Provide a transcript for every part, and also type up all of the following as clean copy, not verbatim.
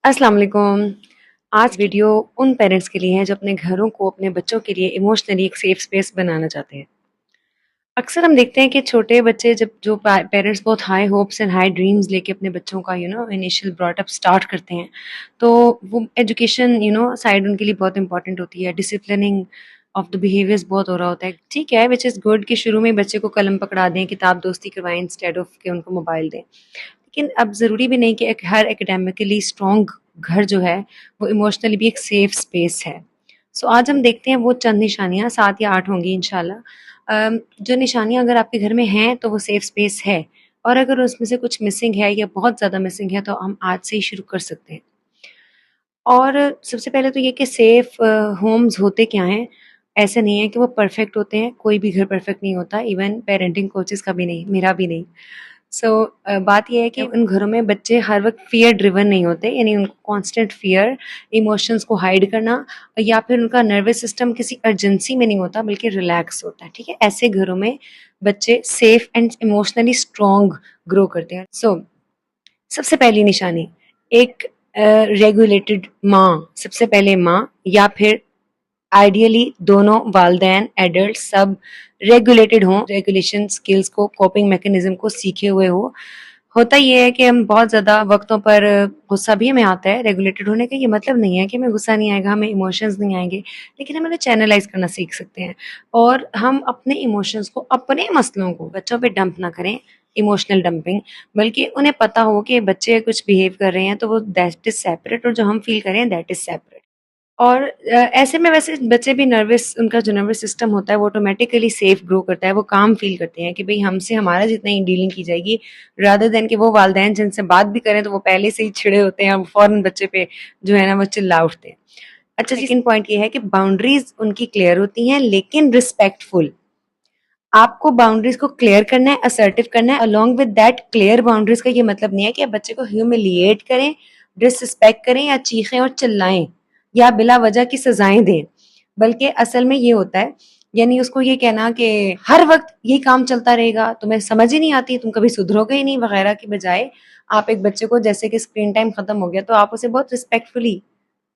अस्सलाम वालेकुम। आज वीडियो उन पेरेंट्स के लिए है जो अपने घरों को अपने बच्चों के लिए इमोशनली एक सेफ स्पेस बनाना चाहते हैं। अक्सर हम देखते हैं कि छोटे बच्चे जब जो पेरेंट्स बहुत high hopes and high dreams लेके अपने बच्चों का इनिशियल ब्रॉट अप स्टार्ट करते हैं, तो वो एजुकेशन साइड उनके लिए बहुत इंपॉर्टेंट होती है। डिसिप्लिनिंग ऑफ द बिहेवियर्स बहुत हो रहा होता है, ठीक है, विच इज़ गुड कि शुरू में बच्चे को कलम पकड़ा दें, किताब दोस्ती करवाएं इंस्टेड ऑफ के उनको मोबाइल दें। लेकिन अब ज़रूरी भी नहीं कि एक हर एकेडमिकली स्ट्रॉन्ग घर जो है वो इमोशनली भी एक सेफ स्पेस है। सो आज हम देखते हैं वो चंद निशानियाँ, 7 या 8 होंगी इंशाल्लाह। जो निशानियाँ अगर आपके घर में हैं तो वो सेफ स्पेस है, और अगर उसमें से कुछ मिसिंग है या बहुत ज़्यादा मिसिंग है तो हम आज से ही शुरू कर सकते हैं। और सबसे पहले तो ये कि सेफ होम्स होते क्या हैं? ऐसा नहीं है कि वो परफेक्ट होते हैं, कोई भी घर परफेक्ट नहीं होता, इवन पेरेंटिंग कोचेज़ का भी नहीं, मेरा भी नहीं। सो बात ये है कि उन घरों में बच्चे हर वक्त फियर ड्रिवन नहीं होते, यानी उनको कांस्टेंट फियर, इमोशंस को हाइड करना, या फिर उनका नर्वस सिस्टम किसी अर्जेंसी में नहीं होता बल्कि रिलैक्स होता है, ठीक है। ऐसे घरों में बच्चे safe and emotionally strong grow करते हैं। सबसे पहली निशानी, एक रेगुलेटेड माँ, सबसे पहले माँ, या फिर आइडियली दोनों वालदैन एडल्ट सब रेगुलेटेड हों, रेगुलेशन स्किल्स को, कोपिंग मैकेनिज्म को सीखे हुए हो। होता ये है कि हम बहुत ज़्यादा वक्तों पर गुस्सा भी हमें आता है। रेगुलेटेड होने का ये मतलब नहीं है कि हमें गुस्सा नहीं आएगा, हमें इमोशंस नहीं आएंगे, लेकिन हम उन्हें चैनलाइज करना सीख सकते हैं। और हम अपने इमोशंस को, अपने मसलों को बच्चों पे डंप ना करें, इमोशनल डंपिंग, बल्कि उन्हें पता हो कि बच्चे कुछ बिहेव कर रहे हैं तो वो दैट इज सेपरेट, और जो हम फील करें दैट इज सेपरेट। और ऐसे में वैसे बच्चे भी नर्वस, उनका जो नर्वस सिस्टम होता है वो ऑटोमेटिकली सेफ ग्रो करता है, वो काम फील करते हैं कि भाई हमसे हमारा जितना ही डीलिंग की जाएगी, रादर देन कि वो वालदैन जिनसे बात भी करें तो वो पहले से ही छिड़े होते हैं और फौरन बच्चे पे जो है ना वो चिल्ला उठते हैं। अच्छा, सेकंड पॉइंट ये है कि बाउंड्रीज उनकी क्लियर होती हैं लेकिन रिस्पेक्टफुल। आपको बाउंड्रीज को क्लियर करना है, असर्टिव करना है। Along with that clear boundaries का ये मतलब नहीं है कि आप बच्चे को ह्यूमिलिएट करें, डिसरिस्पेक्ट करें, या चीखें और चिल्लाएं, या बिला वजह की सजाएं दें। बल्कि असल में ये होता है, यानी उसको ये कहना कि हर वक्त यही काम चलता रहेगा, तुम्हें समझ ही नहीं आती, तुम कभी सुधरोगे ही नहीं, वगैरह की बजाय आप एक बच्चे को, जैसे कि स्क्रीन टाइम खत्म हो गया तो आप उसे बहुत रिस्पेक्टफुली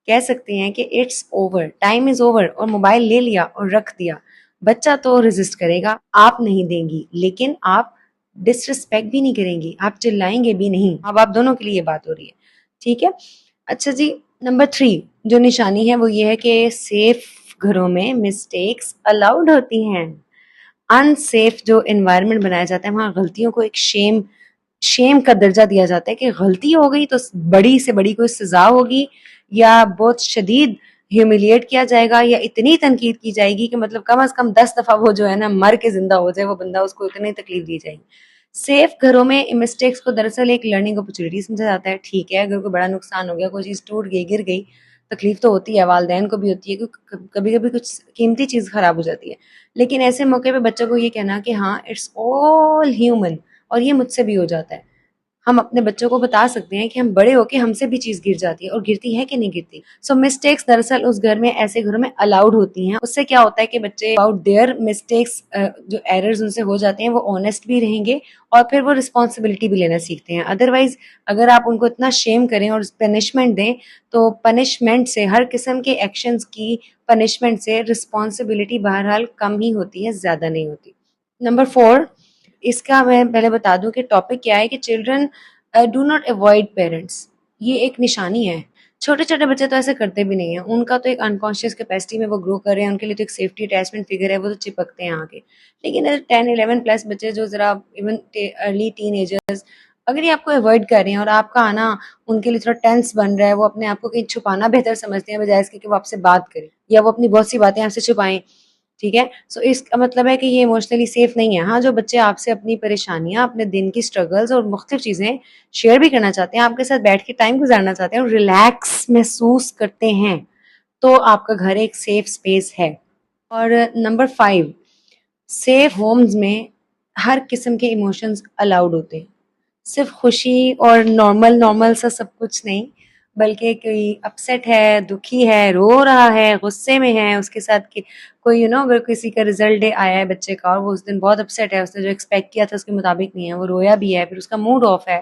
कह सकते हैं कि it's over, time is over, और मोबाइल ले लिया और रख दिया। बच्चा तो रेजिस्ट करेगा, आप नहीं देंगी, लेकिन आप डिसरिस्पेक्ट भी नहीं करेंगी, आप चिल्लाएंगे भी नहीं। अब आप दोनों के लिए बात हो रही है, ठीक है। अच्छा जी, नंबर 3 जो निशानी है वो ये है कि सेफ घरों में मिस्टेक्स अलाउड होती हैं। अनसेफ जो एनवायरनमेंट बनाया जाता है वहां गलतियों को एक शेम शेम का दर्जा दिया जाता है कि गलती हो गई तो बड़ी से बड़ी कोई सजा होगी, या बहुत शदीद ह्यूमिलिएट किया जाएगा, या इतनी तनकीद की जाएगी कि मतलब कम से कम 10 दफा वो जो है ना मर के जिंदा हो जाए वो बंदा, उसको इतनी तकलीफ दी जाएगी। सेफ घरों में मिस्टेक्स को दरअसल एक लर्निंग अपॉर्चुनिटी समझा जाता है, ठीक है। अगर कोई बड़ा नुकसान हो गया, कोई चीज टूट गई, गिर गई, तकलीफ तो होती है, वालदैन को भी होती है, क्योंकि कभी कभी कुछ कीमती चीज खराब हो जाती है। लेकिन ऐसे मौके पे बच्चों को ये कहना कि हाँ इट्स ऑल ह्यूमन, और ये मुझसे भी हो जाता है। हम अपने बच्चों को बता सकते हैं कि हम बड़े होके हमसे भी चीज गिर जाती है, और गिरती है कि नहीं गिरती। सो मिस्टेक्स दरअसल उस घर में, ऐसे घरों में अलाउड होती हैं। उससे क्या होता है कि बच्चे अबाउट देयर मिस्टेक्स, जो एरर्स उनसे हो जाते हैं, वो ऑनेस्ट भी रहेंगे, और फिर वो रिस्पॉन्सिबिलिटी भी लेना सीखते हैं। अदरवाइज अगर आप उनको इतना शेम करें और पनिशमेंट दें, तो पनिशमेंट से, हर किस्म के एक्शंस की पनिशमेंट से रिस्पॉन्सिबिलिटी बहरहाल कम ही होती है, ज्यादा नहीं होती। नंबर 4, इसका मैं पहले बता दूं कि टॉपिक क्या है, कि children do not avoid parents. ये एक निशानी है। छोटे छोटे बच्चे तो ऐसे करते भी नहीं है, उनका तो एक अनकॉन्शियस कैपेसिटी में वो ग्रो कर रहे हैं, उनके लिए तो एक सेफ्टी अटैचमेंट फिगर है, वो तो चिपकते हैं आगे। लेकिन 10-11 प्लस बच्चे जो जरा इवन अर्ली टीन एजर्स, अगर ये आपको अवॉइड कर रहे हैं और आपका आना उनके लिए थोड़ा टेंस बन रहा है, वो अपने आप को कहीं छुपाना बेहतर समझते हैं बजाय इसके कि वो आपसे बात करें, या वो अपनी बहुत सी बातें आपसे छुपाएं, ठीक है। सो इसका मतलब है कि ये इमोशनली सेफ नहीं है। हाँ, जो बच्चे आपसे अपनी परेशानियां, अपने दिन की स्ट्रगल्स और मुख्तलिफ चीजें शेयर भी करना चाहते हैं, आपके साथ बैठ के टाइम गुजारना चाहते हैं और रिलैक्स महसूस करते हैं, तो आपका घर एक सेफ स्पेस है। और नंबर 5, सेफ होम्स में हर किस्म के इमोशंस अलाउड होते हैं। सिर्फ खुशी और नॉर्मल नॉर्मल सा सब कुछ नहीं, बल्कि कोई अपसेट है, दुखी है, रो रहा है, गुस्से में है, उसके साथ कि कोई अगर किसी का रिजल्ट डे आया है बच्चे का और वो उस दिन बहुत अपसेट है, उसने जो एक्सपेक्ट किया था उसके मुताबिक नहीं है, वो रोया भी है, फिर उसका मूड ऑफ है,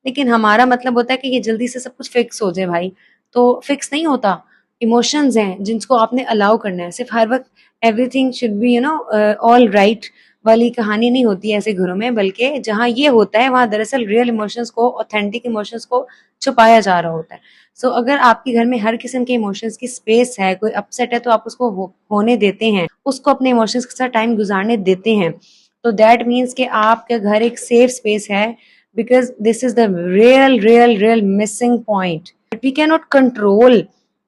लेकिन हमारा मतलब होता है कि ये जल्दी से सब कुछ फिक्स हो जाए भाई, तो फिक्स नहीं होता। इमोशंस हैं जिनको आपने अलाउ करना है। सिर्फ हर वक्त everything should be all right वाली कहानी नहीं होती है ऐसे घरों में, बल्कि जहाँ ये होता है वहाँ दरअसल रियल इमोशंस को, ऑथेंटिक इमोशंस को छुपाया जा रहा होता है। अगर आपके घर में हर किस्म के इमोशंस की स्पेस है, कोई अपसेट है तो आप उसको होने देते हैं, उसको अपने इमोशंस के साथ टाइम गुजारने देते हैं, तो दैट मीन्स कि आपके घर एक सेफ स्पेस है, because this is the real real real missing point. We can not control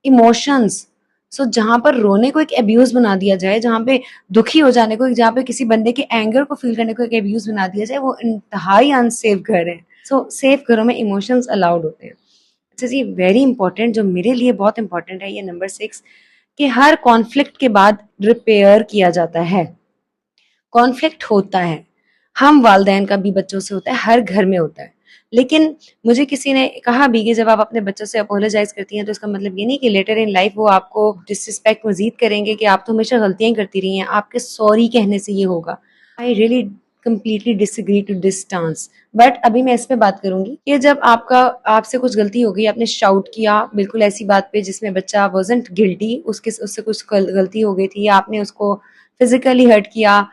emotions. जहां पर रोने को एक एब्यूज बना दिया जाए, जहां पे दुखी हो जाने को, जहां पे किसी बंदे के एंगर को फील करने को एक एब्यूज बना दिया जाए, वो इंतहाई अनसेफ घर है। सेफ घरों में इमोशंस अलाउड होते हैं। अच्छा जी, वेरी इंपॉर्टेंट, जो मेरे लिए बहुत इंपॉर्टेंट है, ये नंबर 6, कि हर कॉन्फ्लिक्ट के बाद रिपेयर किया जाता है। कॉन्फ्लिक्ट होता है, हम वालदैन का भी बच्चों से होता है, हर घर में होता है। लेकिन मुझे किसी ने कहा भी कि जब आप अपने बच्चों से अपोलोजाइज करती हैं तो इसका मतलब ये नहीं कि लेटर इन लाइफ वो आपको डिसरिस्पेक्ट मजीद करेंगे, कि आप तो हमेशा गलतियां ही करती रही हैं, आपके सॉरी कहने से ये होगा। I really completely disagree to this stance. But अभी मैं इस पे बात करूंगी कि जब आपसे कुछ गलती हो गई, आपने शाउट किया बिल्कुल ऐसी बात पे जिसमें बच्चा वाजंट गिल्टी, उससे कुछ गलती हो गई थी, या आपने उसको फिजिकली हर्ट किया,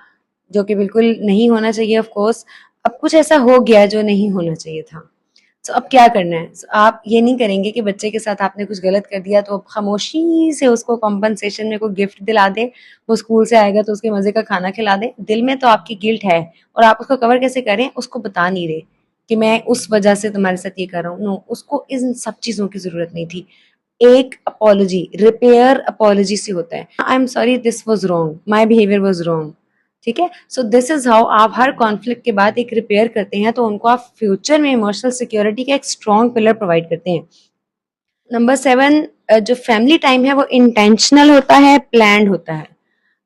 जो कि बिल्कुल नहीं होना चाहिए ऑफ कोर्स। अब कुछ ऐसा हो गया जो नहीं होना चाहिए था, अब क्या करना है? आप ये नहीं करेंगे कि बच्चे के साथ आपने कुछ गलत कर दिया तो खामोशी से उसको कॉम्पनसेशन में कोई गिफ्ट दिला दे, वो स्कूल से आएगा तो उसके मजे का खाना खिला दे। दिल में तो आपकी गिल्ट है, और आप उसको कवर कैसे करें, उसको बता नहीं रहे कि मैं उस वजह से तुम्हारे साथ ये कर रहा हूँ। नो, उसको इन सब चीजों की जरूरत नहीं थी। एक अपॉलॉजी, रिपेयर अपॉलॉजी से होता है। I am sorry, this was wrong, my behaviour was wrong. ठीक है, दिस इज हाउ आप हर कॉन्फ्लिक्ट के बाद एक रिपेयर करते हैं, तो उनको आप फ्यूचर में इमोशनल सिक्योरिटी का एक स्ट्रॉन्ग पिलर प्रोवाइड करते हैं। नंबर 7, जो फैमिली टाइम है वो इंटेंशनल होता है, प्लान्ड होता है।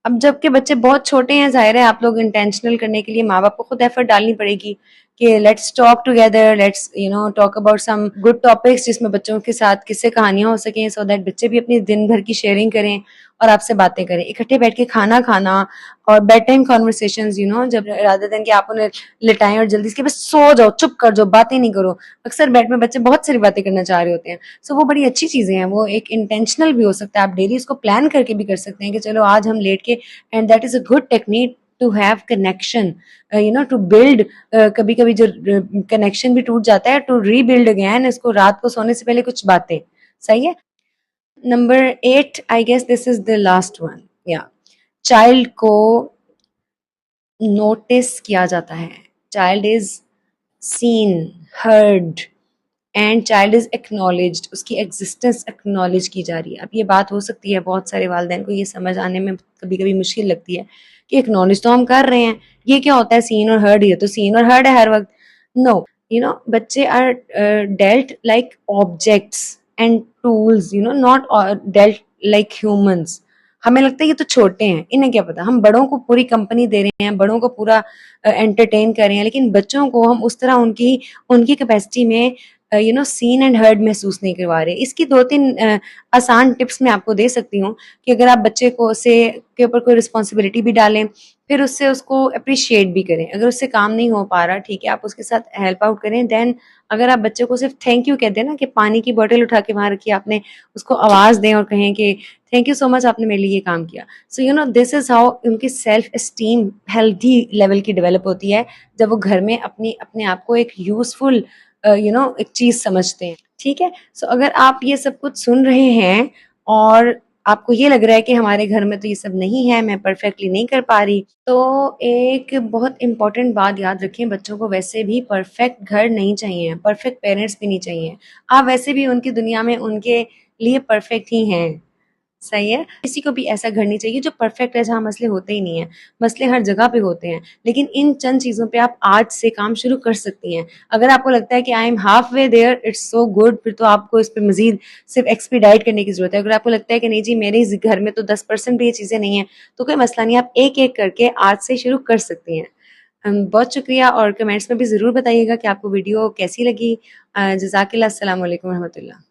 अब जबकि बच्चे बहुत छोटे हैं, जाहिर है आप लोग इंटेंशनल करने के लिए माँ बाप को खुद एफर्ट डालनी पड़ेगी कि let's talk together, let's talk about some good topics, जिसमें बच्चों के साथ किस्से कहानियां हो सकें, सो दैट बच्चे भी अपनी दिन भर की शेयरिंग करें और आपसे बातें करें, इकट्ठे बैठ के खाना खाना, और बेड टाइम कॉन्वर्सेशंस, जब रादर देन कि आप उन्हें लिटाएं और जल्दी से बस सो जाओ, चुप कर जाओ, बातें नहीं करो। अक्सर बेड में बच्चे बहुत सारी बातें करना चाह रहे होते हैं। वो बड़ी अच्छी चीजें हैं, वो एक इंटेंशनल भी हो सकता है, आप डेली उसको प्लान करके भी कर सकते हैं कि चलो आज हम लेट के, and that is a good technique to have connection, to build. कभी कभी जो कनेक्शन भी टूट जाता है, टू रीबिल्ड अगेन इसको, रात को सोने से पहले कुछ बातें। सही है। Number 8, I guess this is the last one, या चाइल्ड को नोटिस किया जाता है। Child is seen, heard, and child is acknowledged, उसकी एग्जिस्टेंस एक्नॉलेज की जा रही है। अब ये बात हो सकती है बहुत सारे वालिदैन को ये समझ आने में कभी कभी मुश्किल लगती है कि एक्नॉलेज तो हम कर रहे हैं, ये क्या होता है सीन और हर्ड, ये तो सीन और हर्ड है हर वक्त। नो, बच्चे are dealt like objects and tools, not dealt like humans. हमें लगता है ये तो छोटे हैं, इन्हें क्या पता, हम बड़ों को पूरी कंपनी दे रहे हैं, बड़ों को पूरा एंटरटेन कर रहे हैं, लेकिन बच्चों को हम उस तरह उनकी उनकी कैपेसिटी में सीन एंड हर्ड महसूस नहीं करवा रहे। इसकी 2-3 आसान टिप्स मैं आपको दे सकती हूँ कि अगर आप बच्चे को से के ऊपर कोई रिस्पॉन्सिबिलिटी भी डालें, फिर उससे उसको अप्रिशिएट भी करें। अगर उससे काम नहीं हो पा रहा, ठीक है, आप उसके साथ हेल्प आउट करें। देन अगर आप बच्चे को सिर्फ थैंक यू कहते हैं ना, कि पानी की बोतल उठा के वहां रखी आपने, उसको आवाज दें और कहें कि थैंक यू सो मच, आपने मेरे लिए ये काम किया। दिस इज हाउ उनकी सेल्फ एस्टीम हेल्थी लेवल की डेवलप होती है, जब वो घर में अपने आप को एक यूजफुल एक चीज समझते हैं। ठीक है, अगर आप ये सब कुछ सुन रहे हैं और आपको ये लग रहा है कि हमारे घर में तो ये सब नहीं है, मैं परफेक्टली नहीं कर पा रही, तो एक बहुत इंपॉर्टेंट बात याद रखें, बच्चों को वैसे भी परफेक्ट घर नहीं चाहिए, परफेक्ट पेरेंट्स भी नहीं चाहिए। आप वैसे भी उनकी दुनिया में उनके लिए परफेक्ट ही हैं। सही है, किसी को भी ऐसा घर नहीं चाहिए जो परफेक्ट है, जहाँ मसले होते ही नहीं है। मसले हर जगह पे होते हैं, लेकिन इन चंद चीजों पे आप आज से काम शुरू कर सकती हैं। अगर आपको लगता है कि I am halfway there, it's so good, फिर तो आपको इस पे मजीद सिर्फ एक्सपीडाइट करने की जरूरत है। अगर आपको लगता है कि नहीं जी मेरे इस घर में तो 10% भी ये चीजें नहीं है, तो कोई मसला नहीं, आप एक एक करके आज से शुरू कर सकती हैं। बहुत शुक्रिया, और कमेंट्स में भी जरूर बताइएगा कि आपको वीडियो कैसी लगी। जजाकिल्लाह, अस्सलाम वालेकुम रहमतुल्लाह।